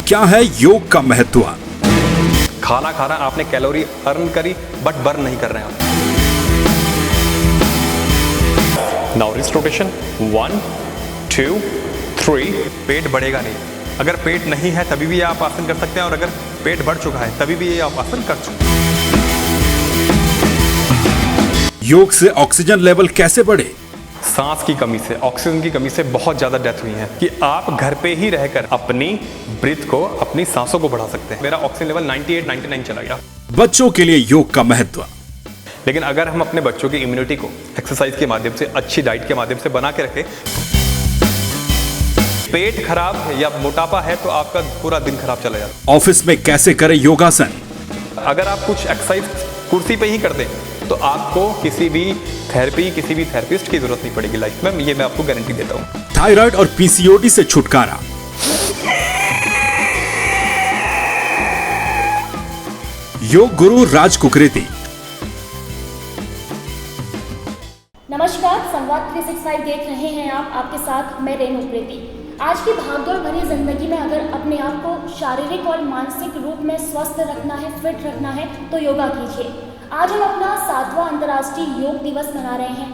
क्या है योग का महत्व? खाना खाना आपने कैलोरी अर्न करी बट बर्न नहीं कर रहे हैं आप। Now wrist rotation 1 2 3। पेट बढ़ेगा नहीं। अगर पेट नहीं है तभी भी आप आसन कर सकते हैं और अगर पेट बढ़ चुका है तभी भी ये आप आसन कर चुके हैं। योग से ऑक्सीजन लेवल कैसे बढ़े? सांस की कमी से, ऑक्सीजन की कमी से बहुत ज़्यादा डेथ हुई है कि आप घर पे ही रहकर अपनी ब्रीथ को, अपनी सांसों को बढ़ा सकते हैं। मेरा ऑक्सीजन लेवल 98-99 चला गया। बच्चों के लिए योग का महत्व। लेकिन अगर हम अपने बच्चों की इम्यूनिटी को एक्सरसाइज के माध्यम से, अच्छी डाइट के माध्यम से बना के रखें, पेट खराब है या मोटापा है तो आपका पूरा दिन खराब चला जाता है। ऑफिस में कैसे करें योगासन? अगर आप कुछ एक्सरसाइज कुर्सी पे ही कर दें तो आपको किसी भी थेरेपिस्ट की जरूरत नहीं पड़ेगी लाइफ में, ये मैं आपको गारंटी देता हूँ। थायराइड और पीसीओडी से छुटकारा। योग गुरु राज कुकरेती। नमस्कार, संवाद 365 देख रहे हैं आप। आपके साथ मैं रेणु कुकरेती। आज की भागदौड़ भरी जिंदगी में अगर अपने आप को शारीरिक और मानसिक रूप में स्वस्थ रखना है, फिट रखना है तो योगा कीजिए। आज हम अपना 7वां अंतर्राष्ट्रीय योग दिवस मना रहे हैं।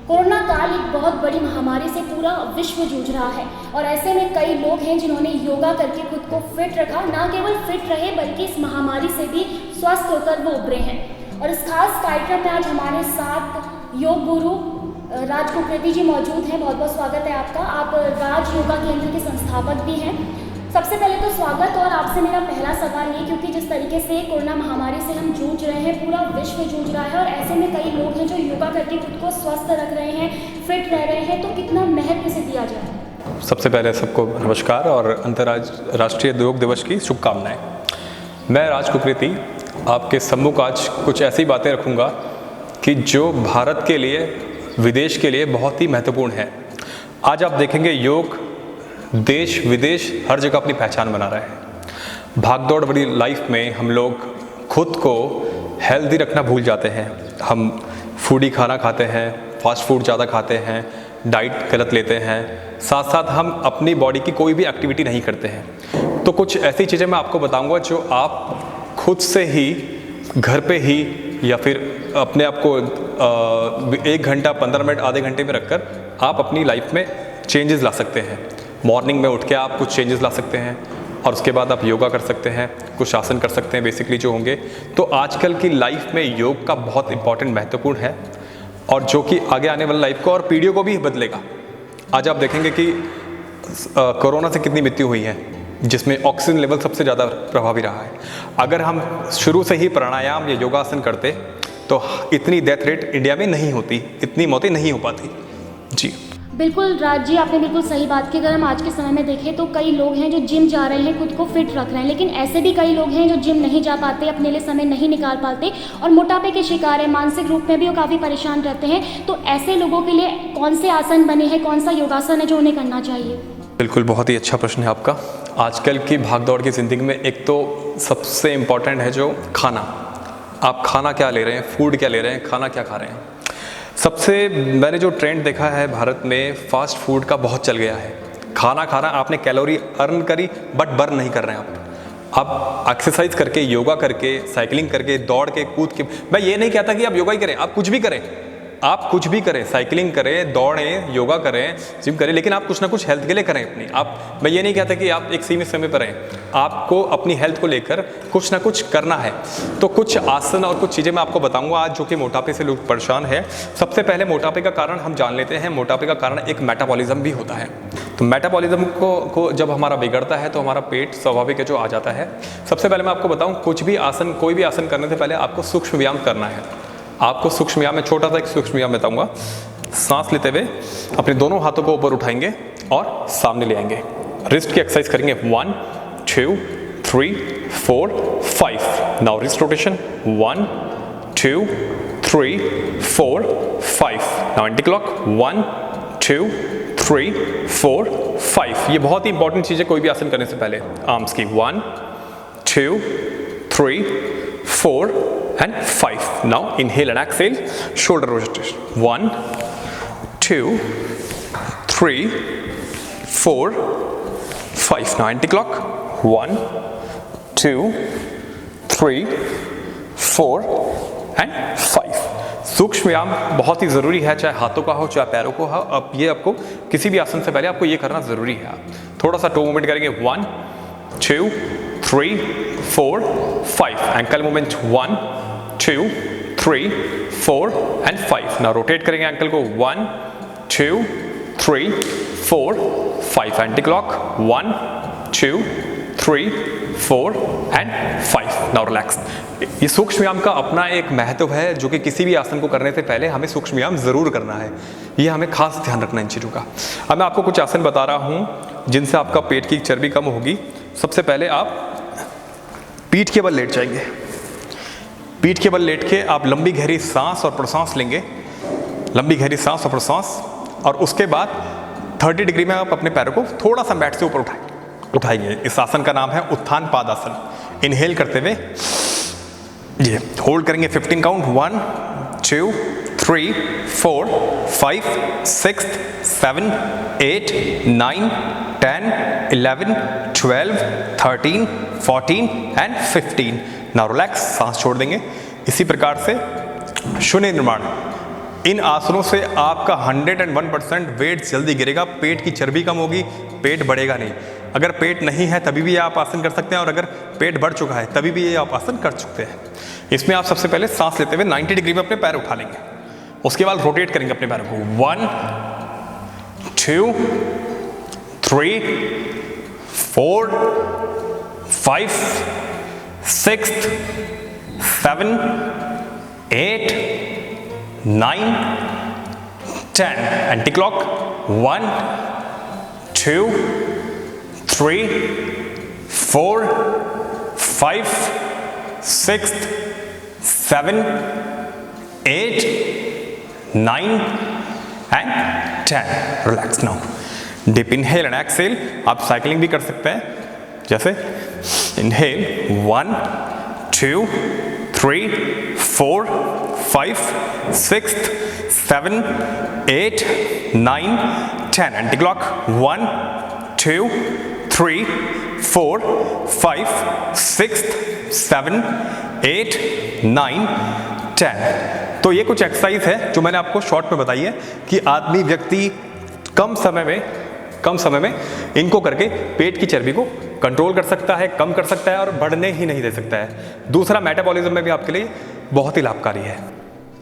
कोरोना काल एक बहुत बड़ी महामारी से पूरा विश्व जूझ रहा है और ऐसे में कई लोग हैं जिन्होंने योगा करके खुद को फिट रखा। ना केवल फिट रहे बल्कि इस महामारी से भी स्वस्थ होकर वो उभरे हैं। और इस खास कार्यक्रम में आज हमारे साथ योग गुरु राज कुकरेती जी मौजूद हैं। बहुत बहुत स्वागत है आपका। आप राज योगा केंद्र के संस्थापक भी हैं। सबसे पहले तो स्वागत। और आपसे मेरा पहला सवाल ये, क्योंकि जिस तरीके से कोरोना महामारी से हम जूझ रहे हैं, पूरा विश्व जूझ रहा है और ऐसे में कई लोग हैं जो योगा करके खुद को स्वस्थ रख रहे हैं, फिट रह रहे हैं, तो कितना महत्व इसे दिया जाए? सबसे पहले सबको नमस्कार और अंतर्राष्ट्रीय योग दिवस की शुभकामनाएं। मैं राज कुकरेती आपके सम्मुख आज कुछ ऐसी बातें रखूँगा कि जो भारत के लिए, विदेश के लिए बहुत ही महत्वपूर्ण है। आज आप देखेंगे योग देश विदेश हर जगह अपनी पहचान बना रहा है। भागदौड़ भरी लाइफ में हम लोग खुद को हेल्दी रखना भूल जाते हैं। हम फूडी खाना खाते हैं, फास्ट फूड ज़्यादा खाते हैं, डाइट गलत लेते हैं, साथ साथ हम अपनी बॉडी की कोई भी एक्टिविटी नहीं करते हैं। तो कुछ ऐसी चीज़ें मैं आपको बताऊंगा जो आप खुद से ही घर पे ही या फिर अपने आप को 1 घंटा, 15 मिनट, आधे घंटे में रखकर आप अपनी लाइफ में चेंजेस ला सकते हैं। मॉर्निंग में उठ के आप कुछ चेंजेस ला सकते हैं और उसके बाद आप योगा कर सकते हैं, कुछ आसन कर सकते हैं बेसिकली जो होंगे। तो आजकल की लाइफ में योग का बहुत इंपॉर्टेंट, महत्वपूर्ण है और जो कि आगे आने वाली लाइफ को और पीढ़ियों को भी बदलेगा। आज आप देखेंगे कि कोरोना से कितनी मृत्यु हुई है, जिसमें ऑक्सीजन लेवल सबसे ज़्यादा प्रभावी रहा है। अगर हम शुरू से ही प्राणायाम या योगासन करते तो इतनी डेथ रेट इंडिया में नहीं होती, इतनी मौतें नहीं हो पाती। जी बिल्कुल राज जी, आपने बिल्कुल सही बात की। अगर हम आज के समय में देखें तो कई लोग हैं जो जिम जा रहे हैं, खुद को फिट रख रहे हैं, लेकिन ऐसे भी कई लोग हैं जो जिम नहीं जा पाते, अपने लिए समय नहीं निकाल पाते और मोटापे के शिकार है, मानसिक रूप में भी वो काफ़ी परेशान रहते हैं। तो ऐसे लोगों के लिए कौन से आसन बने हैं, कौन सा योगासन है जो उन्हें करना चाहिए? बिल्कुल, बहुत ही अच्छा प्रश्न है आपका। आजकल की भागदौड़ की ज़िंदगी में एक तो सबसे इम्पॉर्टेंट है जो खाना। आप खाना क्या ले रहे हैं, फूड क्या ले रहे हैं, खाना क्या खा रहे हैं। सबसे मैंने जो ट्रेंड देखा है भारत में, फास्ट फूड का बहुत चल गया है। खाना खाना आपने कैलोरी अर्न करी बट बर्न नहीं कर रहे हैं आप एक्सरसाइज करके, योगा करके, साइकिलिंग करके, दौड़ के, कूद के। मैं ये नहीं कहता कि आप योगा ही करें, आप कुछ भी करें, आप कुछ भी करें, साइकिलिंग करें, दौड़ें, योगा करें, जिम करें, लेकिन आप कुछ ना कुछ हेल्थ के लिए करें अपनी। मैं ये नहीं कहता कि आप एक सीमित समय पर रहें, आपको अपनी हेल्थ को लेकर कुछ ना कुछ करना है। तो कुछ आसन और कुछ चीज़ें मैं आपको बताऊंगा आज जो कि मोटापे से लोग परेशान है। सबसे पहले मोटापे का कारण हम जान लेते हैं। मोटापे का कारण एक मेटाबॉलिज्म भी होता है। तो मेटाबॉलिज्म को जब हमारा बिगड़ता है तो हमारा पेट स्वाभाविक है जो आ जाता है। सबसे पहले मैं आपको बताऊँ, कुछ भी आसन, कोई भी आसन करने से पहले आपको सूक्ष्म व्यायाम करना है। आपको सूक्ष्म व्यायाम में छोटा सा एक सूक्ष्म व्यायाम बताऊंगा। सांस लेते हुए अपने दोनों हाथों को ऊपर उठाएंगे और सामने ले आएंगे। रिस्ट की एक्सरसाइज करेंगे 1 2 3 4 5। Now wrist rotation 1 2 3 4 5। Now anti clock 1 2 3 4 5। ये बहुत ही इंपॉर्टेंट चीज़ है कोई भी आसन करने से पहले। आर्म्स की 1 2 3 4 and 5. Now inhale and exhale, shoulder rotation. 1, 2, 3, 4, 5. Now anti-clock. 1, 2, 3, 4 and 5. सूक्ष्म व्यायाम बहुत ही ज़रूरी है, चाहे हाथों का हो चाहे पैरों को हो। अब ये आपको किसी भी आसन से पहले आपको ये करना ज़रूरी है। थोड़ा सा टो मूवमेंट करेंगे। 1, 2, 3, 4, 5. Ankle movement 1, 2, 3, 4 and 5. Now rotate करेंगे एंकल को। 1, 2, 3, 4, 5. Anti clock. 1, 2, 3, 4 and 5. Now relax. ये सूक्ष्म व्यायाम का अपना एक महत्व है, जो कि किसी भी आसन को करने से पहले हमें सूक्ष्म व्यायाम जरूर करना है। ये हमें खास ध्यान रखना है इन चीज़ों का। अब मैं आपको कुछ आसन बता रहा हूँ जिनसे आपका पेट की चर्बी कम होगी। सबसे पहले आप पीठ के बल लेट जाएंगे। पीठ के बल लेट के आप लंबी गहरी सांस और प्रश्वास लेंगे। लंबी गहरी सांस और प्रश्वास, और उसके बाद 30 डिग्री में आप अपने पैरों को थोड़ा सा मैट से ऊपर उठाएंगे। इस आसन का नाम है उत्थान पादासन। इनहेल करते हुए ये होल्ड करेंगे 15 काउंट। 1, 2, 3, 4, 5, 6, 7, 8, 9, 10, 11, 12, 13, 14 and 15. Now relax. सांस छोड़ देंगे। इसी प्रकार से शून्य निर्माण। इन आसनों से आपका 101% वेट जल्दी गिरेगा, पेट की चर्बी कम होगी, पेट बढ़ेगा नहीं। अगर पेट नहीं है तभी भी आप आसन कर सकते हैं, और अगर पेट बढ़ चुका है तभी भी ये आप आसन कर सकते हैं। इसमें आप सबसे पहले सांस लेते हुए 90 डिग्री में अपने पैर उठा लेंगे। उसके बाद रोटेट करेंगे अपने पैरों को। 1, 2, 3, 4, 5, 6, 7, 8, 9, 10. Anti clock. 1, 2, 3, 4, 5, 6, 7, 8, 9 and 10. Relax. Now deep inhale and exhale. आप साइकिलिंग भी कर सकते हैं, जैसे इनहेल 1, 2, 3, 4, 5, 6, 7, 8, 9, 10. Anti clock. 1, 2, 3, 4, 5, 6, 7, 8, 9, 10. तो ये कुछ एक्सरसाइज है जो मैंने आपको शॉर्ट में बताई है कि आदमी व्यक्ति कम समय में इनको करके पेट की चर्बी को कंट्रोल कर सकता है, कम कर सकता है और बढ़ने ही नहीं दे सकता है। दूसरा, मेटाबॉलिज्म में भी आपके लिए बहुत ही लाभकारी है।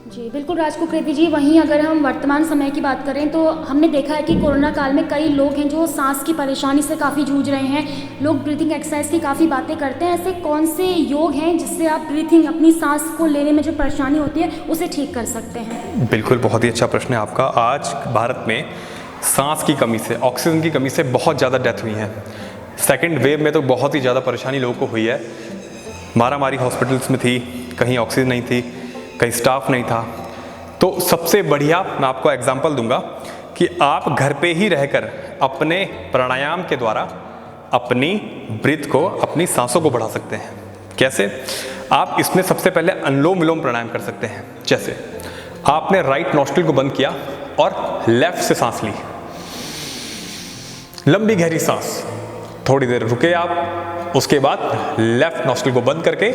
जी बिल्कुल राज कुकरेती जी। वहीं अगर हम वर्तमान समय की बात करें तो हमने देखा है कि कोरोना काल में कई लोग हैं जो सांस की परेशानी से काफ़ी जूझ रहे हैं। लोग ब्रीथिंग एक्सरसाइज की काफ़ी बातें करते हैं। ऐसे कौन से योग हैं जिससे आप ब्रीथिंग, अपनी सांस को लेने में जो परेशानी होती है उसे ठीक कर सकते हैं? बिल्कुल, बहुत ही अच्छा प्रश्न है आपका। आज भारत में सांस की कमी से, ऑक्सीजन की कमी से बहुत ज़्यादा डेथ हुई है। सेकेंड वेव में तो बहुत ही ज़्यादा परेशानी लोगों को हुई है। मारामारी हॉस्पिटल्स में थी, कहीं ऑक्सीजन नहीं थी, कहीं स्टाफ नहीं था। तो सबसे बढ़िया मैं आपको एग्जांपल दूंगा कि आप घर पे ही रहकर अपने प्राणायाम के द्वारा अपनी ब्रीथ को, अपनी सांसों को बढ़ा सकते हैं। कैसे? आप इसमें सबसे पहले अनुलोम विलोम प्राणायाम कर सकते हैं। जैसे आपने राइट नॉस्ट्रिल को बंद किया और लेफ्ट से सांस ली, लंबी गहरी सांस, थोड़ी देर रुके आप, उसके बाद लेफ्ट नॉस्ट्रिल को बंद करके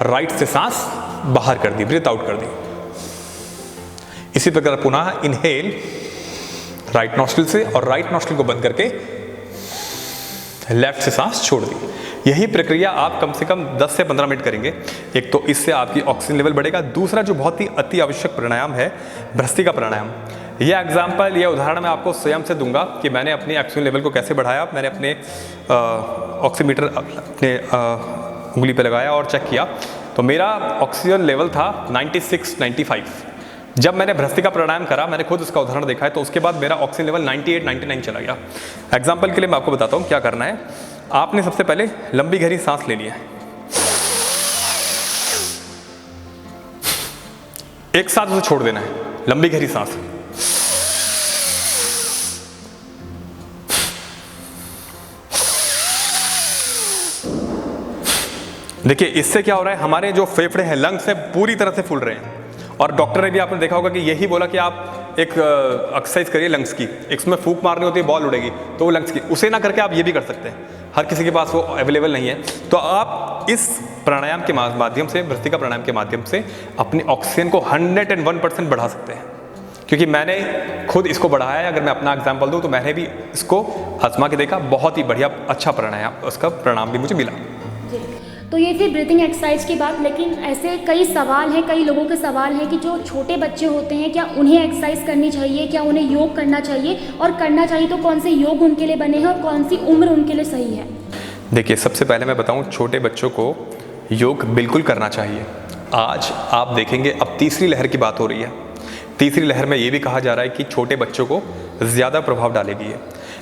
राइट से सांस बाहर कर दी, ब्रीथ आउट कर दी। इसी प्रकार पुनः इनहेल राइट नॉस्ट्रिल से और राइट नॉस्ट्रिल को बंद करके लेफ्ट से सांस छोड़ दी। यही प्रक्रिया आप कम से कम 10 से 15 मिनट करेंगे। एक तो इससे आपकी ऑक्सीजन लेवल बढ़ेगा। दूसरा जो बहुत ही अति आवश्यक प्राणायाम है, भ्रस्त्रिका प्राणायाम। यह एग्जाम्पल, यह उदाहरण मैं आपको स्वयं से दूंगा कि मैंने अपनी ऑक्सीजन लेवल को कैसे बढ़ाया। मैंने अपने ऑक्सीमीटर अपने उंगली पे लगाया और चेक किया तो मेरा ऑक्सीजन लेवल था 96, 95। जब मैंने भ्रस्त्रिका प्राणायाम करा, मैंने खुद इसका उदाहरण देखा है, तो उसके बाद मेरा ऑक्सीजन लेवल 98, 99 चला गया। एग्जाम्पल के लिए मैं आपको बताता हूँ क्या करना है। आपने सबसे पहले लंबी गहरी सांस लेनी है, एक साथ उसे छोड़ देना है। लंबी गहरी सांस, देखिए इससे क्या हो रहा है, हमारे जो फेफड़े हैं, लंग्स हैं, पूरी तरह से फूल रहे हैं। और डॉक्टर ने भी आपने देखा होगा कि यही बोला कि आप एक एक्सरसाइज करिए लंग्स की, इसमें फूंक मारनी होती है, बॉल उड़ेगी, तो वो लंग्स की, उसे ना करके आप ये भी कर सकते हैं। हर किसी के पास वो अवेलेबल नहीं है, तो आप इस प्राणायाम के माध्यम से, भस्त्रिका प्राणायाम के माध्यम से अपनी ऑक्सीजन को 101% बढ़ा सकते हैं। क्योंकि मैंने खुद इसको बढ़ाया है, अगर मैं अपना एग्जाम्पल दूँ तो मैंने भी इसको आजमा के देखा, बहुत ही बढ़िया अच्छा प्राणायाम, उसका परिणाम भी मुझे मिला। तो ये थी ब्रीथिंग एक्सरसाइज की बात, लेकिन ऐसे कई सवाल हैं, कई लोगों के सवाल हैं कि जो छोटे बच्चे होते हैं, क्या उन्हें एक्सरसाइज करनी चाहिए, क्या उन्हें योग करना चाहिए, और करना चाहिए तो कौन से योग उनके लिए बने हैं और कौन सी उम्र उनके लिए सही है? देखिए सबसे पहले मैं बताऊं, छोटे बच्चों को योग बिल्कुल करना चाहिए। आज आप देखेंगे अब तीसरी लहर की बात हो रही है, तीसरी लहर में ये भी कहा जा रहा है कि छोटे बच्चों को ज़्यादा प्रभाव डालेगी है।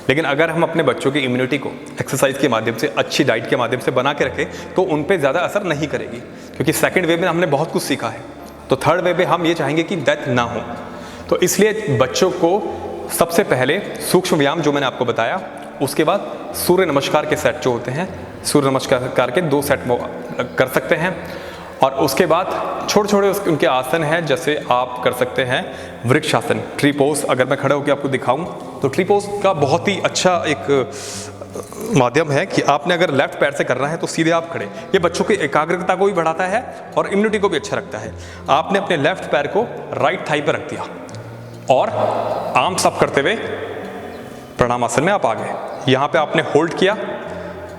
लेकिन अगर हम अपने बच्चों की इम्यूनिटी को एक्सरसाइज के माध्यम से, अच्छी डाइट के माध्यम से बना के रखें तो उन पे ज़्यादा असर नहीं करेगी। क्योंकि सेकंड वेव में हमने बहुत कुछ सीखा है, तो थर्ड वेव में हम ये चाहेंगे कि डेथ ना हो। तो इसलिए बच्चों को सबसे पहले सूक्ष्म व्यायाम जो मैंने आपको बताया, उसके बाद सूर्य नमस्कार के सेट जो होते हैं, सूर्य नमस्कार के 2 सेट कर सकते हैं। और उसके बाद छोटे छोटे उनके आसन हैं, जैसे आप कर सकते हैं वृक्षासन, ट्री पोज। अगर मैं खड़े होकर आपको दिखाऊं तो ट्री पोज का बहुत ही अच्छा एक माध्यम है कि आपने अगर लेफ्ट पैर से करना है तो सीधे आप खड़े, ये बच्चों की एकाग्रता को भी बढ़ाता है और इम्यूनिटी को भी अच्छा रखता है। आपने अपने लेफ्ट पैर को राइट थाई पर रख दिया और आर्म्स अप करते हुए प्रणाम आसन में आप आ गए। यहाँ पे आपने होल्ड किया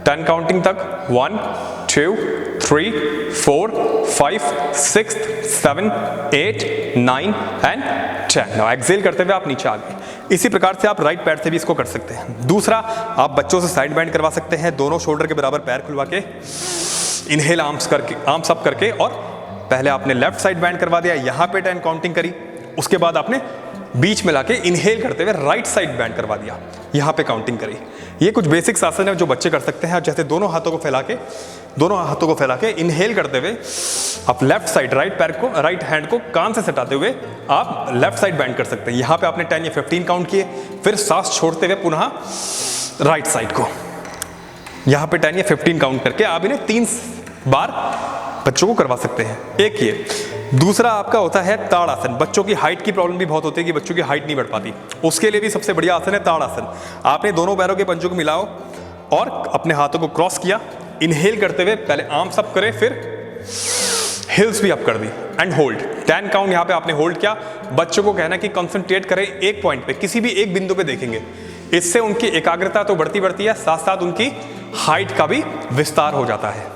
10 काउंटिंग तक, 1 2 3 4 5 6 7 8 9 एंड 10। नाउ एक्सेल करते हुए आप नीचे आ गए। इसी प्रकार से आप राइट पैर से भी इसको कर सकते हैं। दूसरा, आप बच्चों से साइड बेंड करवा सकते हैं, दोनों शोल्डर के बराबर पैर खुलवा के, इनहेल आर्म्स करके, आर्म्स अप करके, और पहले आपने लेफ्ट साइड बेंड करवा दिया, यहाँ पे 10 काउंटिंग करी, उसके बाद आपने बीच में लाके इनहेल करते हुए राइट साइड बैंड करवा दिया, यहाँ पे काउंटिंग करी। ये कुछ बेसिक्स आसन है जो बच्चे कर सकते हैं। जैसे दोनों हाथों को फैला के इनहेल करते हुए आप लेफ्ट साइड, राइट हैंड को कान से सटाते हुए आप लेफ्ट साइड बैंड कर सकते हैं। यहाँ पे आपने 10 या 15 काउंट किए, फिर सांस छोड़ते हुए पुनः राइट साइड को, यहाँ पे 10 या 15 काउंट करके आप इन्हें 3 बार बच्चों को करवा सकते हैं। एक ये। दूसरा आपका होता है ताड़ासन। बच्चों की हाइट की प्रॉब्लम भी बहुत होती है कि बच्चों की हाइट नहीं बढ़ पाती, उसके लिए भी सबसे बढ़िया आसन है ताड़ासन। आपने दोनों पैरों के पंजों को मिलाओ और अपने हाथों को क्रॉस किया, इनहेल करते हुए पहले आर्म्स अप करे, फिर हिल्स भी अप कर दी एंड होल्ड 10 काउंट। यहाँ पे आपने होल्ड किया। बच्चों को कहना कि कंसंट्रेट करें एक पॉइंट पे, किसी भी एक बिंदु पे देखेंगे। इससे उनकी एकाग्रता तो बढ़ती है, साथ साथ उनकी हाइट का भी विस्तार हो जाता है।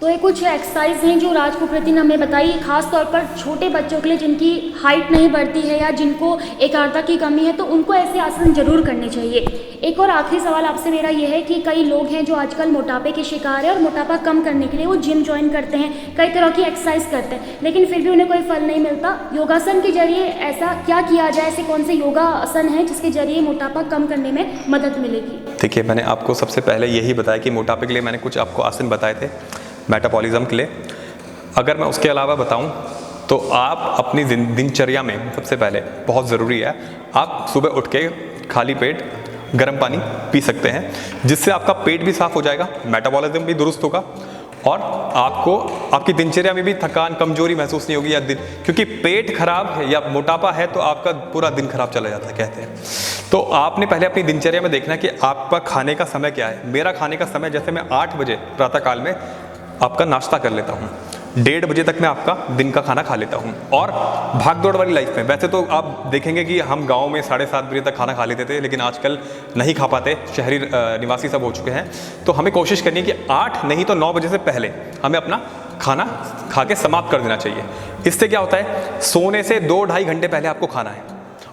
तो ये कुछ एक्सरसाइज हैं जो राज कुकरेती ने हमें बताई, खास तौर पर छोटे बच्चों के लिए जिनकी हाइट नहीं बढ़ती है या जिनको एकाग्रता की कमी है, तो उनको ऐसे आसन जरूर करने चाहिए। एक और आखिरी सवाल आपसे मेरा ये है कि कई लोग हैं जो आजकल मोटापे के शिकार हैं और मोटापा कम करने के लिए वो जिम ज्वाइन करते हैं, कई तरह की एक्सरसाइज करते हैं, लेकिन फिर भी उन्हें कोई फल नहीं मिलता। योगासन के जरिए ऐसा क्या किया जाए, ऐसे कौन से योगा आसन है जिसके जरिए मोटापा कम करने में मदद मिलेगी? देखिए, मैंने आपको सबसे पहले यही बताया कि मोटापे के लिए मैंने कुछ आपको आसन बताए थे मेटाबॉलिज्म के लिए। अगर मैं उसके अलावा बताऊं तो आप अपनी दिनचर्या में सबसे पहले बहुत ज़रूरी है, आप सुबह उठ के खाली पेट गर्म पानी पी सकते हैं, जिससे आपका पेट भी साफ हो जाएगा, मेटाबॉलिज्म भी दुरुस्त होगा और आपको आपकी दिनचर्या में भी थकान, कमजोरी महसूस नहीं होगी। या दिन, क्योंकि पेट खराब है या मोटापा है तो आपका पूरा दिन खराब चला जाता है कहते हैं। तो आपने पहले अपनी दिनचर्या में देखना कि आपका खाने का समय क्या है। मेरा खाने का समय, जैसे मैं 8 बजे प्रातःकाल में आपका नाश्ता कर लेता हूँ, 1:30 बजे तक मैं आपका दिन का खाना खा लेता हूँ। और भागदौड़ वाली लाइफ में वैसे तो आप देखेंगे कि हम गांव में 7:30 बजे तक खाना खा लेते थे, लेकिन आजकल नहीं खा पाते, शहरी निवासी सब हो चुके हैं। तो हमें कोशिश करनी है कि 8 नहीं तो 9 बजे से पहले हमें अपना खाना खा के समाप्त कर देना चाहिए। इससे क्या होता है, सोने से 2-2.5 घंटे पहले आपको खाना है,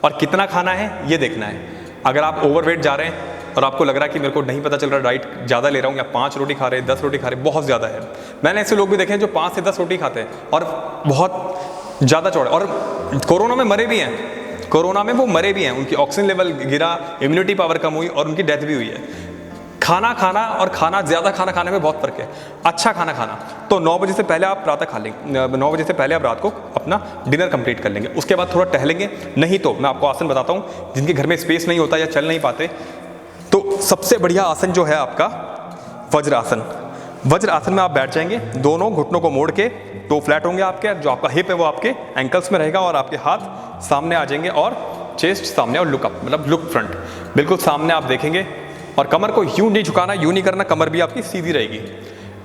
और कितना खाना है ये देखना है। अगर आप ओवरवेट जा रहे हैं और आपको लग रहा है कि मेरे को नहीं पता चल रहा डाइट ज़्यादा ले रहा हूँ, या 5 रोटी खा रहे हैं, 10 रोटी खा रहे हैं, बहुत ज़्यादा है। मैंने ऐसे लोग भी देखे हैं जो 5 से 10 रोटी खाते हैं और बहुत ज़्यादा चौड़े, और कोरोना में मरे भी हैं। कोरोना में वो मरे भी हैं, उनकी ऑक्सीजन लेवल गिरा, इम्यूनिटी पावर कम हुई और उनकी डेथ भी हुई है। खाना खाना और ज़्यादा खाना खाने में बहुत फ़र्क है। अच्छा खाना खाना तो 9 बजे से पहले आप प्रातः खा लेंगे, 9 बजे से पहले आप रात को अपना डिनर कंप्लीट कर लेंगे। उसके बाद थोड़ा टहलेंगे। नहीं तो मैं आपको आसन बताता हूँ, जिनके घर में स्पेस नहीं होता या चल नहीं पाते, तो सबसे बढ़िया आसन जो है आपका वज्रासन। वज्र आसन में आप बैठ जाएंगे, दोनों घुटनों को मोड़ के, टो फ्लैट होंगे आपके, जो आपका हिप है वो आपके एंकल्स में रहेगा और आपके हाथ सामने आ जाएंगे और चेस्ट सामने और लुक अप, मतलब लुक फ्रंट, बिल्कुल सामने आप देखेंगे। और कमर को यूं नहीं झुकाना, यूं नहीं करना, कमर भी आपकी सीधी रहेगी।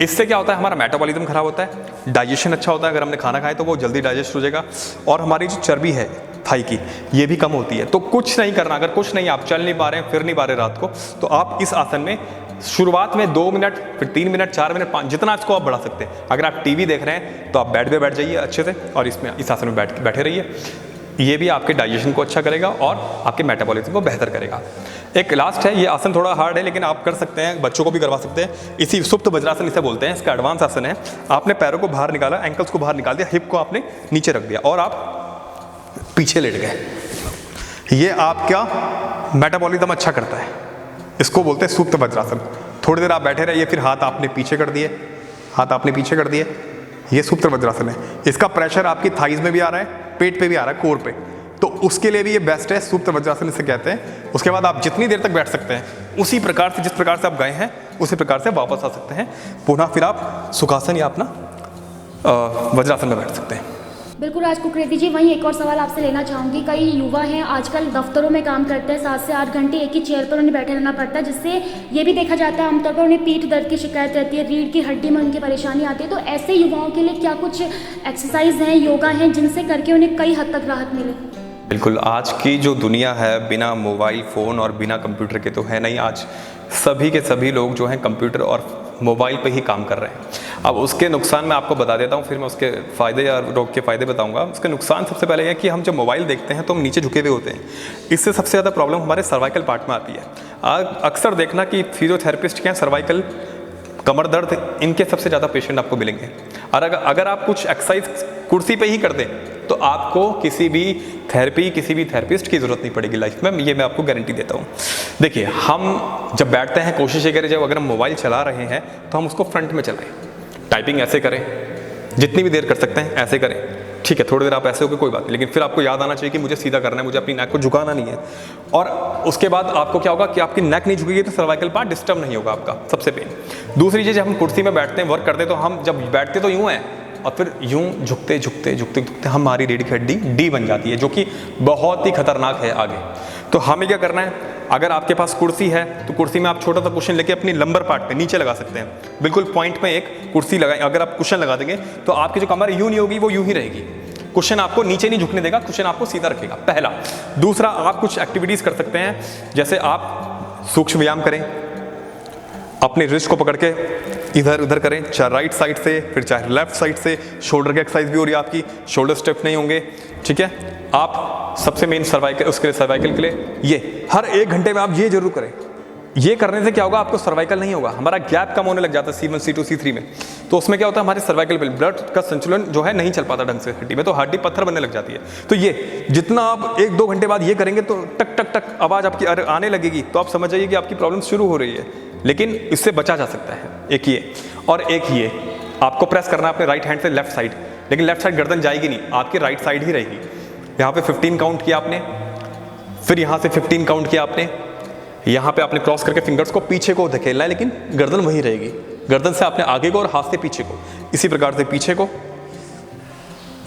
इससे क्या होता है, हमारा मेटाबॉलिज्म खराब होता है, डाइजेशन अच्छा होता है, अगर हमने खाना खाया तो वो जल्दी डाइजेस्ट हो जाएगा, और हमारी जो चर्बी है थाई की ये भी कम होती है। तो कुछ नहीं करना, अगर कुछ नहीं, आप चल नहीं पा रहे हैं, फिर नहीं पा रहे रात को, तो आप इस आसन में शुरुआत में 2 मिनट, फिर 3 मिनट, 4 मिनट, 5, जितना इसको आप बढ़ा सकते हैं। अगर आप टीवी देख रहे हैं तो आप बेड पे बैठ जाइए अच्छे से और इसमें इस आसन में बैठे रहिए। ये भी आपके डाइजेशन को अच्छा करेगा और आपके मेटाबॉलिज्म को बेहतर करेगा। एक लास्ट है, ये आसन थोड़ा हार्ड है लेकिन आप कर सकते हैं, बच्चों को भी करवा सकते हैं। इसी सुप्त वज्रासन इसे बोलते हैं, इसका एडवांस आसन है। आपने पैरों को बाहर निकाला, एंकल्स को बाहर निकाल दिया, हिप को आपने नीचे रख दिया और आप पीछे लेट गए। ये आपका मेटाबॉलिज्म अच्छा करता है, इसको बोलते हैं सुप्त वज्रासन। थोड़ी देर आप बैठे रहिए, फिर हाथ आपने पीछे कर दिए, हाथ आपने पीछे कर दिए, ये सुप्त वज्रासन है। इसका प्रेशर आपकी थाइज में भी आ रहा है, पेट पे भी आ रहा है, कोर पे, तो उसके लिए भी ये बेस्ट है, सुप्त वज्रासन इसे कहते हैं। उसके बाद आप जितनी देर तक बैठ सकते हैं उसी प्रकार से, जिस प्रकार से आप गए हैं उसी प्रकार से वापस आ सकते हैं। पुनः फिर आप सुखासन या अपना वज्रासन में बैठ सकते हैं। बिल्कुल राज कुकरेती जी, वहीं एक और सवाल आपसे लेना चाहूँगी। कई युवा हैं आजकल दफ्तरों में काम करते हैं, 7 से 8 घंटे एक ही चेयर पर उन्हें बैठे रहना पड़ता है, जिससे ये भी देखा जाता है आमतौर पर उन्हें पीठ दर्द की शिकायत रहती है, रीढ़ की हड्डी में उनकी परेशानी आती है। तो ऐसे युवाओं के लिए क्या कुछ एक्सरसाइज हैं, योगा हैं, जिनसे करके उन्हें कई हद तक राहत मिले? बिल्कुल, आज की जो दुनिया है बिना मोबाइल फ़ोन और बिना कंप्यूटर के तो है नहीं। आज सभी के सभी लोग जो हैं कंप्यूटर और मोबाइल पे ही काम कर रहे हैं। अब उसके नुकसान मैं आपको बता देता हूँ, फिर मैं उसके फ़ायदे या रोग के फ़ायदे बताऊँगा। उसके नुकसान सबसे पहले है कि हम जब मोबाइल देखते हैं तो हम नीचे झुके हुए होते हैं, इससे सबसे ज़्यादा प्रॉब्लम हमारे सर्वाइकल पार्ट में आती है। अक्सर देखना कि फिजियोथेरेपिस्ट के यहाँ सर्वाइकल, कमर दर्द, इनके सबसे ज़्यादा पेशेंट आपको मिलेंगे। और अगर आप कुछ एक्सरसाइज कुर्सी पे ही कर दें तो आपको किसी भी थेरेपिस्ट की ज़रूरत नहीं पड़ेगी लाइफ में, ये मैं आपको गारंटी देता हूँ। देखिए, हम जब बैठते हैं कोशिश ये करें, जब अगर हम मोबाइल चला रहे हैं तो हम उसको फ्रंट में चलाएं, टाइपिंग ऐसे करें, जितनी भी देर कर सकते हैं ऐसे करें, ठीक है। थोड़ी देर आप ऐसे हो गए कोई बात नहीं, लेकिन फिर आपको याद आना चाहिए कि मुझे सीधा करना है, मुझे अपनी नेक को झुकाना नहीं है। और उसके बाद आपको क्या होगा कि आपकी नेक नहीं झुकेगी तो सर्वाइकल पार्ट डिस्टर्ब नहीं होगा आपका, सबसे पहले। दूसरी चीज़, हम कुर्सी में बैठते हैं, वर्क करते हैं, तो हम जब बैठते तो यूँ हैं और फिर यूं झुकते झुकते झुकते झुकते हमारी रीढ़ की हड्डी डी बन जाती है, जो कि बहुत ही खतरनाक है आगे। तो हमें क्या करना है, अगर आपके पास कुर्सी है तो कुर्सी में आप छोटा सा कुशन लेके अपनी लंबर पार्ट पे नीचे लगा सकते हैं, बिल्कुल पॉइंट में एक कुर्सी लगाएं। अगर आप कुशन लगा देंगे तो आपकी जो कमर यूं नहीं होगी, वो यूं ही रहेगी। कुशन आपको नीचे नहीं झुकने देगा, कुशन आपको सीधा रखेगा, पहला। दूसरा, आप कुछ एक्टिविटीज़ कर सकते हैं, जैसे आप सूक्ष्म व्यायाम करें, अपने रिस्ट को पकड़ के इधर उधर करें, चाहे राइट साइड से, फिर चाहे लेफ्ट साइड से। शोल्डर की एक्सरसाइज भी हो रही है आपकी, शोल्डर स्टिफ नहीं होंगे, ठीक है। आप सबसे मेन सर्वाइकल, उसके लिए सर्वाइकल के लिए ये हर 1 घंटे में आप ये जरूर करें। ये करने से क्या होगा, आपको सर्वाइकल नहीं होगा, हमारा गैप कम होने लग जाता है C1, C2, C3 में। तो उसमें क्या होता है, हमारे सर्वाइकल पे ब्लड का संचलन जो है नहीं चल पाता ढंग से हड्डी में, तो हड्डी पत्थर बनने लग जाती है। तो ये जितना आप 1-2 घंटे बाद ये करेंगे तो टक टक टक आवाज़ आपकी आने लगेगी, तो आप समझ जाइए कि आपकी प्रॉब्लम शुरू हो रही है, लेकिन इससे बचा जा सकता है। एक ये, और एक ये आपको प्रेस करना है अपने राइट हैंड से लेफ्ट साइड, लेकिन लेफ्ट साइड गर्दन जाएगी नहीं, आपकी राइट साइड ही रहेगी। यहाँ पे 15 काउंट किया आपने, फिर यहाँ से 15 काउंट किया आपने, यहाँ पे आपने क्रॉस करके फिंगर्स को पीछे को धकेलना है, लेकिन गर्दन वहीं रहेगी। गर्दन से आपने आगे को और हाथ से पीछे को, इसी प्रकार से पीछे को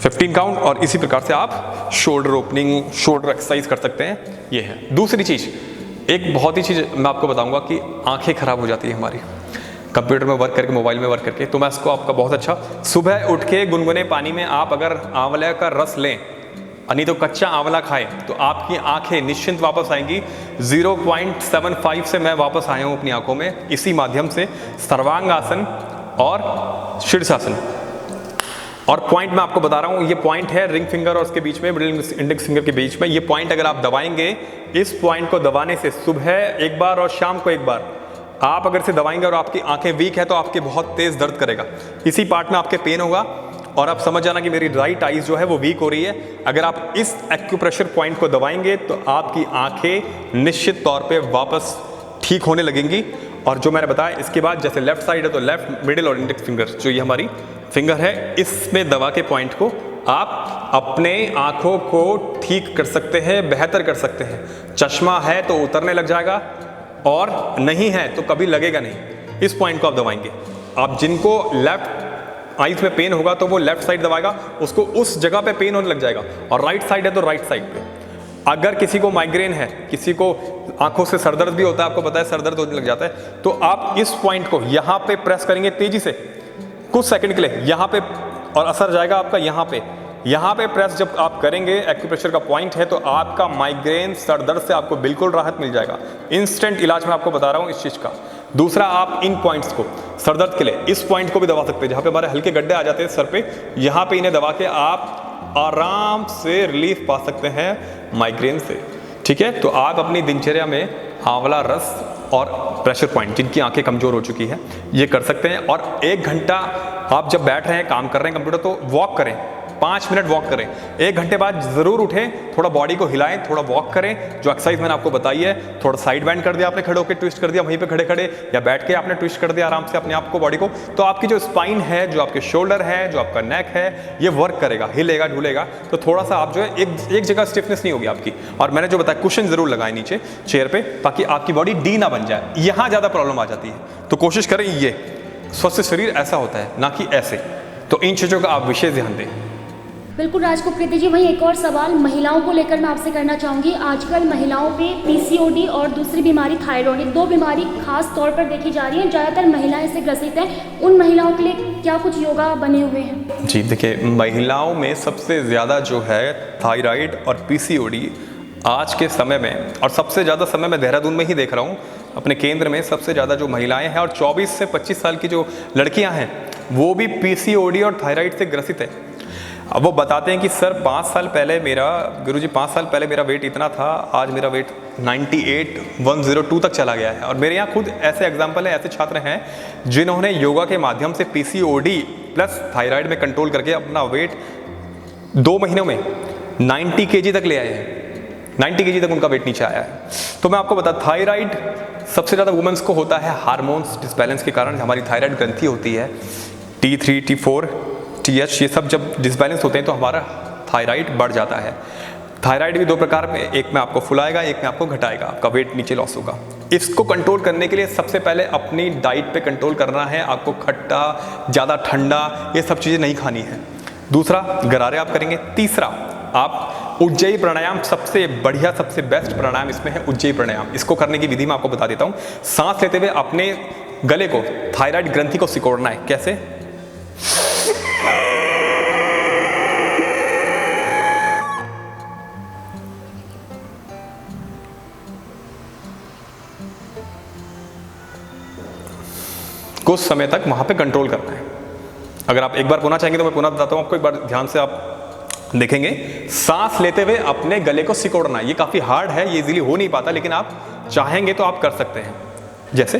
15 काउंट, और इसी प्रकार से आप शोल्डर ओपनिंग, शोल्डर एक्सरसाइज कर सकते हैं। ये है। दूसरी चीज़, एक बहुत ही चीज़ मैं आपको बताऊंगा कि आंखें खराब हो जाती है हमारी कंप्यूटर में वर्क करके, मोबाइल में वर्क करके। तो मैं इसको आपका बहुत अच्छा, सुबह उठ के गुनगुने पानी में आप अगर आंवले का रस लें, नहीं तो कच्चा आंवला खाएं, तो आपकी आंखें निश्चिंत वापस आएंगी। 0.75 से मैं वापस आया हूँ अपनी आंखों में, इसी माध्यम से सर्वांगासन और शीर्षासन। और पॉइंट मैं आपको बता रहा हूँ, ये पॉइंट है रिंग फिंगर और उसके बीच में, मिडिल इंडेक्स फिंगर के बीच में। ये पॉइंट अगर आप दबाएंगे, इस पॉइंट को दबाने से सुबह एक बार और शाम को एक बार आप अगर से दबाएंगे और आपकी आंखें वीक है तो आपके बहुत तेज दर्द करेगा, इसी पार्ट में आपके पेन होगा। और आप समझ जाना कि मेरी राइट आईज जो है वो वीक हो रही है। अगर आप इस एक्यूप्रेशर पॉइंट को दबाएंगे तो आपकी आंखें निश्चित तौर पे वापस ठीक होने लगेंगी। और जो मैंने बताया, इसके बाद जैसे लेफ्ट साइड है तो लेफ्ट, मिडिल और इंडेक्स फिंगर, जो ये हमारी फिंगर है, इसमें दबा के पॉइंट को आप अपने आंखों को ठीक कर सकते हैं, बेहतर कर सकते हैं। चश्मा है तो उतरने लग जाएगा, और नहीं है तो कभी लगेगा नहीं। इस पॉइंट को आप दबाएंगे। आप जिनको लेफ्ट आइज में पेन होगा तो वो लेफ्ट साइड दबाएगा, उसको उस जगह पे पेन होने लग जाएगा, और राइट साइड है तो राइट साइड पे। अगर किसी को माइग्रेन है, किसी को आंखों से सरदर्द भी होता है, आपको पता है सरदर्द होने लग जाता है, तो आप इस पॉइंट को यहाँ पे प्रेस करेंगे तेजी से कुछ सेकंड के लिए यहाँ पे, और असर जाएगा आपका यहाँ पे। यहाँ पे प्रेस जब आप करेंगे, एक्यूप्रेशर का पॉइंट है, तो आपका माइग्रेन सरदर्द से आपको बिल्कुल राहत मिल जाएगा। इंस्टेंट इलाज मैं आपको बता रहा हूँ इस चीज़ का। दूसरा, आप इन पॉइंट्स को सरदर्द के लिए इस पॉइंट को भी दबा सकते हैं, जहाँ पे हमारे हल्के गड्ढे आ जाते हैं सर पे, यहाँ पे इन्हें दबा के आप आराम से रिलीफ पा सकते हैं माइग्रेन से। ठीक है, तो आप अपनी दिनचर्या में आंवला रस और प्रेशर पॉइंट, जिनकी आंखें कमज़ोर हो चुकी हैं, ये कर सकते हैं। और 1 घंटा आप जब बैठ रहे हैं, काम कर रहे हैं कंप्यूटर, तो वॉक करें, 5 मिनट वॉक करें। 1 घंटे बाद ज़रूर उठें, थोड़ा बॉडी को हिलाएं, थोड़ा वॉक करें, जो एक्सरसाइज मैंने आपको बताई है। थोड़ा साइड बैंड कर दिया आपने, खड़े होकर ट्विस्ट कर दिया वहीं पे खड़े खड़े, या बैठ के आपने ट्विस्ट कर दिया आराम से अपने आप को, बॉडी को, तो आपकी जो स्पाइन है, जो आपके शोल्डर है, जो आपका नेक है, ये वर्क करेगा, हिलेगा ढूलेगा। तो थोड़ा सा आप जो है एक जगह स्टिफनेस नहीं होगी आपकी। और मैंने जो बताया, कुशन जरूर लगाएं नीचे चेयर पे, ताकि आपकी बॉडी डी ना बन जाए, यहाँ ज़्यादा प्रॉब्लम आ जाती है। तो कोशिश करें, ये स्वस्थ शरीर ऐसा होता है, ना कि ऐसे। तो इन चीज़ों का आप विशेष ध्यान दें। बिल्कुल राजकुप्रीति जी, वहीं एक और सवाल महिलाओं को लेकर मैं आपसे करना चाहूँगी। आजकल महिलाओं पे पीसीओडी और दूसरी बीमारी थायराइड, 2 बीमारी खास तौर पर देखी जा रही है, ज़्यादातर महिलाएं इससे ग्रसित हैं। उन महिलाओं के लिए क्या कुछ योगा बने हुए हैं? जी देखिए, महिलाओं में सबसे ज़्यादा जो है थायराइड और पीसीओडी आज के समय में, और सबसे ज़्यादा समय मैं देहरादून में ही देख रहा हूँ अपने केंद्र में, सबसे ज़्यादा जो महिलाएं हैं और 24 से 25 साल की जो लड़कियां हैं, वो भी पीसीओडी और थायराइड से ग्रसित है। अब वो बताते हैं कि सर 5 साल पहले मेरा, गुरुजी 5 साल पहले मेरा वेट इतना था, आज मेरा वेट 98,102 तक चला गया है। और मेरे यहाँ खुद ऐसे एग्जाम्पल हैं, ऐसे छात्र हैं जिन्होंने योगा के माध्यम से पीसीओडी प्लस थायराइड में कंट्रोल करके अपना वेट 2 महीनों में 90 kg तक ले आए हैं। 90 kg तक उनका वेट नीचे आया है। तो मैं आपको बता, थायराइड सबसे ज़्यादा वुमेंस को होता है हार्मोन्स डिसबैलेंस के कारण। हमारी थायराइड ग्रंथि होती है, T3, T4, TH, ये सब जब डिसबैलेंस होते हैं तो हमारा थायराइड बढ़ जाता है। थायराइड भी 2 प्रकार में, एक में आपको फुलाएगा, एक में आपको घटाएगा, आपका वेट नीचे लॉस होगा। इसको कंट्रोल करने के लिए सबसे पहले अपनी डाइट पे कंट्रोल करना है। आपको खट्टा, ज़्यादा ठंडा, ये सब चीज़ें नहीं खानी है। दूसरा, गरारे आप करेंगे। तीसरा, आप उज्जयी प्राणायाम, सबसे बढ़िया, सबसे बेस्ट प्राणायाम इसमें है उज्जयी प्राणायाम। इसको करने की विधि मैं आपको बता देता हूँ। सांस लेते हुए अपने गले को, थायराइड ग्रंथि को सिकोड़ना है। कैसे? कुछ समय तक वहां पे कंट्रोल करना है। अगर आप एक बार पुनः चाहेंगे तो मैं पुनः बताता हूं आपको, एक बार ध्यान से आप देखेंगे। सांस लेते हुए अपने गले को सिकोड़ना, ये काफी हार्ड है, ये इजीली हो नहीं पाता, लेकिन आप चाहेंगे तो आप कर सकते हैं। जैसे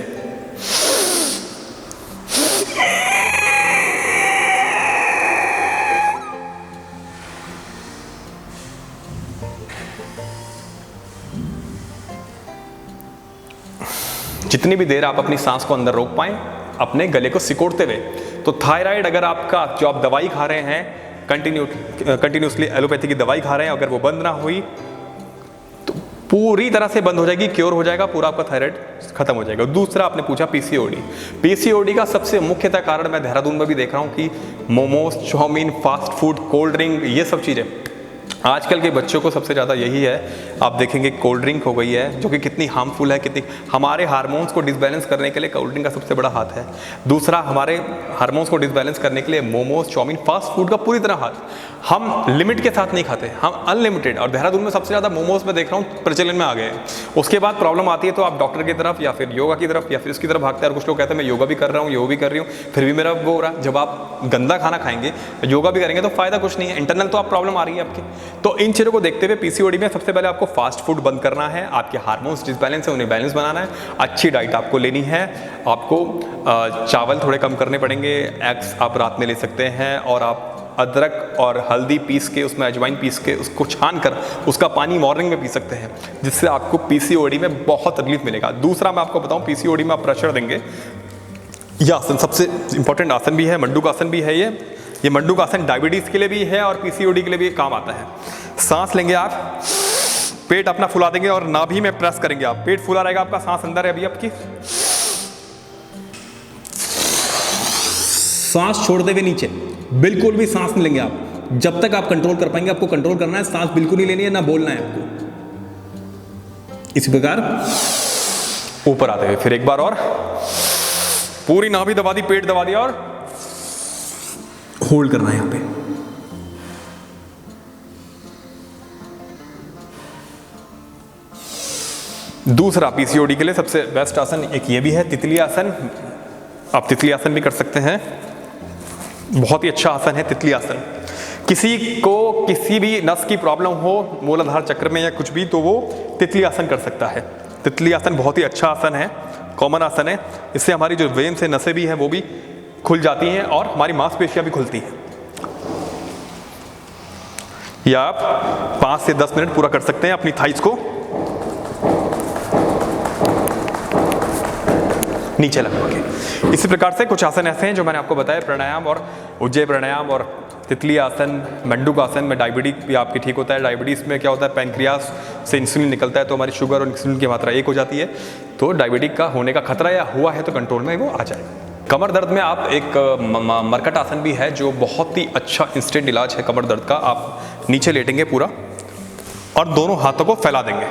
जितनी भी देर आप अपनी सांस को अंदर रोक पाएं अपने गले को सिकोड़ते हुए। तो थायराइड, अगर आपका जो आप दवाई खा रहे हैं कंटिन्यूसली, एलोपैथी की दवाई खा रहे हैं, अगर वो बंद ना हुई तो पूरी तरह से बंद हो जाएगी, क्योर हो जाएगा, पूरा आपका थायराइड खत्म हो जाएगा। दूसरा, आपने पूछा पीसीओडी। पीसीओडी का सबसे मुख्यतः कारण मैं देहरादून में भी देख रहा हूँ कि momos, chowmein, fast food, cold drink, ये सब चीज़ें आजकल के बच्चों को सबसे ज़्यादा यही है। आप देखेंगे कोल्ड ड्रिंक हो गई है, जो कि कितनी हार्मफुल है, कितनी हमारे हार्मोन्स को डिसबैलेंस करने के लिए कोल्ड ड्रिंक का सबसे बड़ा हाथ है। दूसरा, हमारे हार्मोन्स को डिसबैलेंस करने के लिए मोमोज, चाउमीन, फास्ट फूड का पूरी तरह हाथ। हम लिमिट के साथ नहीं खाते, हम अनलिमिटेड। और देहरादून में सबसे ज़्यादा मोमोज में देख रहा हूँ प्रचलन में आ गए हैं। उसके बाद प्रॉब्लम आती है तो आप डॉक्टर की तरफ या फिर योगा की तरफ या फिर इसकी तरफ भागते हैं। और कुछ लोग कहते हैं मैं योगा भी कर रहा हूँ, योगा भी कर रही हूँ, फिर भी मेरा वो हो रहा है। जब आप गंदा खाना खाएंगे, योगा भी करेंगे तो फायदा कुछ नहीं है, इंटरनल तो आप प्रॉब्लम आ रही है आपकी। तो इन चीज़ों को देखते हुए पीसीओडी में सबसे पहले आपको फास्ट फूड बंद करना है, आपके हार्मोन्स डिसबैलेंस है उन्हें बैलेंस बनाना है, अच्छी डाइट आपको लेनी है, आपको चावल थोड़े कम करने पड़ेंगे, एग्स आप रात में ले सकते हैं, और आप अदरक और हल्दी पीस के, उसमें अजवाइन पीस के उसको छान कर उसका पानी मॉर्निंग में पी सकते हैं, जिससे आपको पीसीओडी में बहुत रिलीफ मिलेगा। दूसरा मैं आपको बताऊं, पीसीओडी में आप प्रेशर देंगे, यह आसन सबसे इंपॉर्टेंट आसन भी है, मंडूक आसन भी है। ये मंडूक आसन डायबिटीज़ के लिए भी है और पीसीओडी के लिए भी काम आता है। सांस लेंगे आप, पेट अपना फुला देंगे और नाभि में प्रेस करेंगे आप, पेट फुला रहेगा आपका, सांस अंदर है अभी आपकी। सांस छोड़ते हुए नीचे, बिल्कुल भी सांस नहीं लेंगे आप। जब तक आप कंट्रोल कर पाएंगे, आपको कंट्रोल करना है, सांस बिल्कुल नहीं लेनी है, ना बोलना है आपको। इसी प्रकार ऊपर आते हुए फिर एक बार और, पूरी नाभि दबा दी, पेट दबा दिया और होल्ड करना है यहां पे। दूसरा पीसीओडी के लिए सबसे बेस्ट आसन एक ये भी है, तितली आसन। आप तितली आसन भी कर सकते हैं, बहुत ही अच्छा आसन है तितली आसन। किसी को किसी भी नस की प्रॉब्लम हो, मूलाधार चक्र में या कुछ भी, तो वो तितली आसन कर सकता है। तितली आसन बहुत ही अच्छा आसन है, कॉमन आसन है। इससे हमारी जो वेन से नसें भी हैं वो भी खुल जाती हैं और हमारी मांसपेशियां भी खुलती हैं। या आप 5 से 10 मिनट पूरा कर सकते हैं अपनी थाइस को नीचे लगा के। इसी प्रकार से कुछ आसन ऐसे हैं जो मैंने आपको बताया, प्राणायाम और उज्जय प्राणायाम और तितली आसन, मंडूक आसन में डायबिटीज भी आपकी ठीक होता है। डायबिटीज़ में क्या होता है, पैंक्रियास से इंसुलिन निकलता है तो हमारी शुगर और इंसुलिन की मात्रा एक हो जाती है, तो डायबिटीज का होने का खतरा या हुआ है तो कंट्रोल में वो आ जाए। कमर दर्द में आप एक मरकट आसन भी है जो बहुत ही अच्छा इंस्टेंट इलाज है कमर दर्द का। आप नीचे लेटेंगे पूरा और दोनों हाथों को फैला देंगे।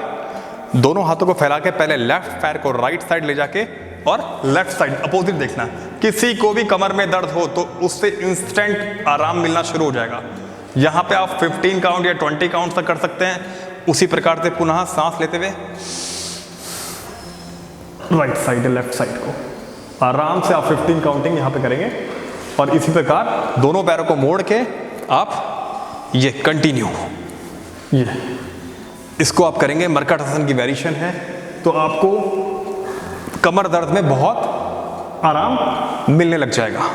दोनों हाथों को फैला के पहले लेफ्ट पैर को राइट साइड ले जाके और लेफ्ट साइड अपोजिट देखना। किसी को भी कमर में दर्द हो तो उससे इंस्टेंट आराम मिलना शुरू हो जाएगा। यहाँ पे आप 15 काउंट या 20 काउंट तक कर सकते हैं। उसी प्रकार से पुनः सांस लेते हुए राइट साइड या लेफ्ट साइड को आराम से आप 15 काउंटिंग यहाँ पे करेंगे। और इसी प्रकार दोनों पैरों को मोड़ के आप ये कंटिन्यू, ये इसको आप करेंगे। मरकट आसन की वेरिएशन है, तो आपको कमर दर्द में बहुत आराम मिलने लग जाएगा।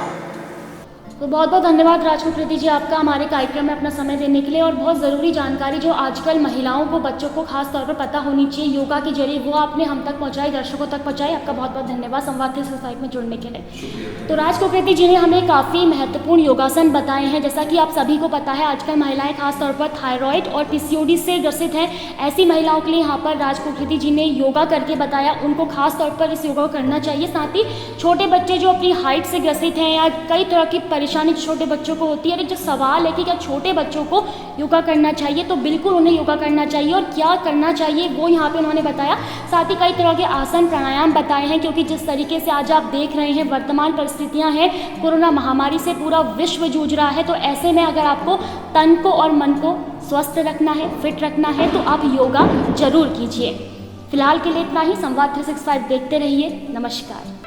तो बहुत बहुत धन्यवाद राजकुकृति जी आपका हमारे कार्यक्रम में अपना समय देने के लिए, और बहुत ज़रूरी जानकारी जो आजकल महिलाओं को, बच्चों को खास तौर पर पता होनी चाहिए योगा के जरिए, वो आपने हम तक पहुंचाई, दर्शकों तक पहुंचाई। आपका बहुत बहुत धन्यवाद संवाद की सोसाइटी में जुड़ने के लिए। तो राजकुकृति जी ने हमें काफ़ी महत्वपूर्ण योगासन बताए हैं। जैसा कि आप सभी को पता है आजकल महिलाएँ खासतौर पर थायराइड और पीसीओडी से ग्रसित हैं। ऐसी महिलाओं के लिए यहाँ पर राजकुकृति जी ने योगा करके बताया, उनको खास तौर पर इस योगा को करना चाहिए। साथ ही छोटे बच्चे जो अपनी हाइट से ग्रसित हैं या कई तरह की परेशानी छोटे बच्चों को होती है, और जो सवाल है कि क्या छोटे बच्चों को योगा करना चाहिए, तो बिल्कुल उन्हें योगा करना चाहिए। और क्या करना चाहिए वो यहाँ पे उन्होंने बताया। साथ ही कई तरह के आसन प्राणायाम बताए हैं, क्योंकि जिस तरीके से आज आप देख रहे हैं वर्तमान परिस्थितियाँ हैं, कोरोना महामारी से पूरा विश्व जूझ रहा है। तो ऐसे में अगर आपको तन को और मन को स्वस्थ रखना है, फिट रखना है, तो आप योगा जरूर कीजिए। फिलहाल के लिए इतना ही। संवाद 365 देखते रहिए। नमस्कार।